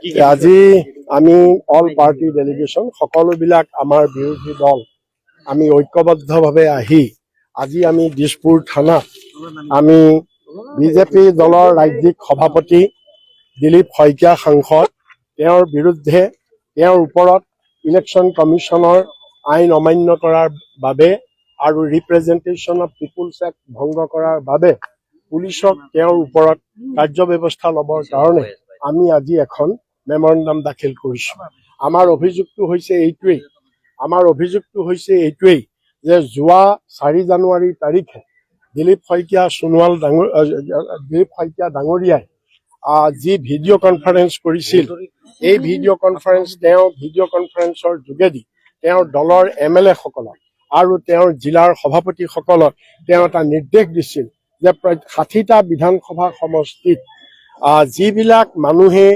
আজি আমি all party delegation সকলোবিলাক আমাৰ বিৰোধী দল আমি ঐক্যবদ্ধভাৱে আহি আজি আমি দিছপুৰ থানাত আমি বিজেপি দলৰ ৰাজ্যিক সভাপতি দিলীপ শইকীয়া সাংসদ তেওঁৰ বিৰুদ্ধে তেওঁৰ ওপৰত ইলেকশ্যন কমিশ্যনৰ আইন অমান্য কৰাৰ বাবে আৰু ৰিপ্ৰেজেণ্টেশ্যন অফ পিপুলছ এক্ট ভংগ কৰাৰ বাবে পুলিচক তেওঁৰ ওপৰত কাৰ্যব্যৱস্থা ল'বৰ কাৰণে আমি আজি এখন মেমৰেণ্ডাম দাখিল কৰিছোঁ। আমাৰ অভিযোগটো হৈছে এইটোৱেই যে যোৱা 4 জানুৱাৰী তাৰিখে দিলীপ শইকীয়া ডাঙৰীয়াই যি ভিডিঅ' কনফাৰেন্স কৰিছিল এই ভিডিঅ' কনফাৰেন্সৰ যোগেদি তেওঁৰ দলৰ MLA সকলক আৰু তেওঁৰ জিলাৰ সভাপতিসকলক তেওঁ এটা নিৰ্দেশ দিছিল যে 60টা বিধানসভা সমষ্টিত যিবিলাক মানুহে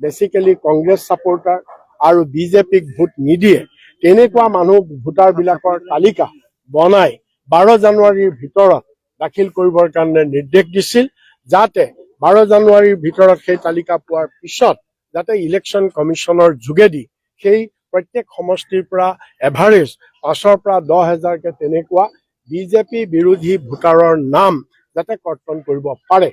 বেচিকেলি কংগ্ৰেছ ছাপোৰ্টাৰ আৰু বিজেপিক ভোট নিদিয়ে তেনেকুৱা মানুহ ভোটাৰবিলাকৰ তালিকা বনাই 12 জানুৱাৰীৰ ভিতৰত দাখিল কৰিবৰ কাৰণে নিৰ্দেশ দিছিল, যাতে 12 জানুৱাৰীৰ ভিতৰত সেই তালিকা পোৱাৰ পিছত যাতে ইলেকশ্যন কমিশ্যনৰ যোগেদি সেই প্ৰত্যেক সমষ্টিৰ পৰা এভাৰেজ 5,000 পৰা 10,000কে তেনেকুৱা বিজেপি বিৰোধী ভোটাৰৰ নাম যাতে কৰ্তন কৰিব পাৰে।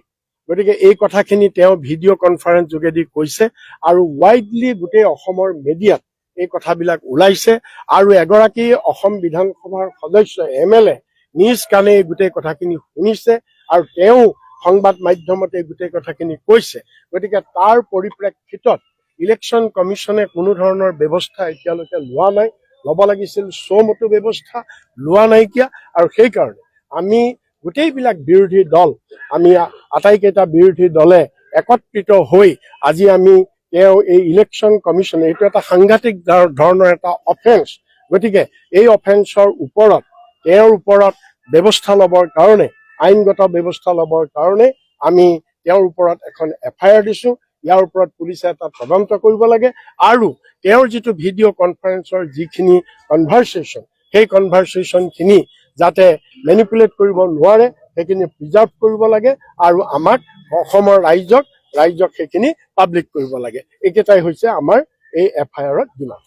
গতিকে এই কথাখিনি তেওঁ ভিডিঅ' কনফাৰেন্স যোগেদি কৈছে আৰু ৱাইডলি গোটেই অসমৰ মিডিয়াত এই কথাবিলাক ওলাইছে আৰু এগৰাকী অসম বিধানসভাৰ সদস্য MLA নিজ কাণে গোটেই কথাখিনি শুনিছে আৰু তেওঁ সংবাদ মাধ্যমতে গোটেই কথাখিনি কৈছে। গতিকে তাৰ পৰিপ্ৰেক্ষিতত ইলেকশ্যন কমিশ্যনে কোনো ধৰণৰ ব্যৱস্থা এতিয়ালৈকে লোৱা নাই, ল'ব লাগিছিল চমুটো ব্যৱস্থা লোৱা নাইকিয়া আৰু সেইকাৰণে আমি গোটেইবিলাক বিৰোধী দল আমি আটাইকেইটা বিৰোধী দলে একত্ৰিত হৈ আজি আমি এই ইলেকশ্যন কমিশ্যন এইটো এটা সাংঘাতিক ধৰণৰ এটা অফেন্স, গতিকে এই অফেন্সৰ ওপৰত তেওঁৰ ওপৰত ব্যৱস্থা ল'বৰ কাৰণে আইনগত ব্যৱস্থা ল'বৰ কাৰণে আমি তেওঁৰ ওপৰত এখন FIR দিছোঁ। ইয়াৰ ওপৰত পুলিচে এটা তদন্ত কৰিব লাগে আৰু তেওঁৰ যিটো ভিডিঅ' কনফাৰেন্সৰ যিখিনি কনভাৰ্চেশ্যন সেই কনভাৰ্চেশ্যনখিনি যাতে মেনিপুলেট কৰিব নোৱাৰে সেইখিনি প্ৰিজাৰ্ভ কৰিব লাগে আৰু আমাক অসমৰ ৰাইজক সেইখিনি পাব্লিক কৰিব লাগে। এইকেইটাই হৈছে আমাৰ এই FIRত ডিমাণ্ড।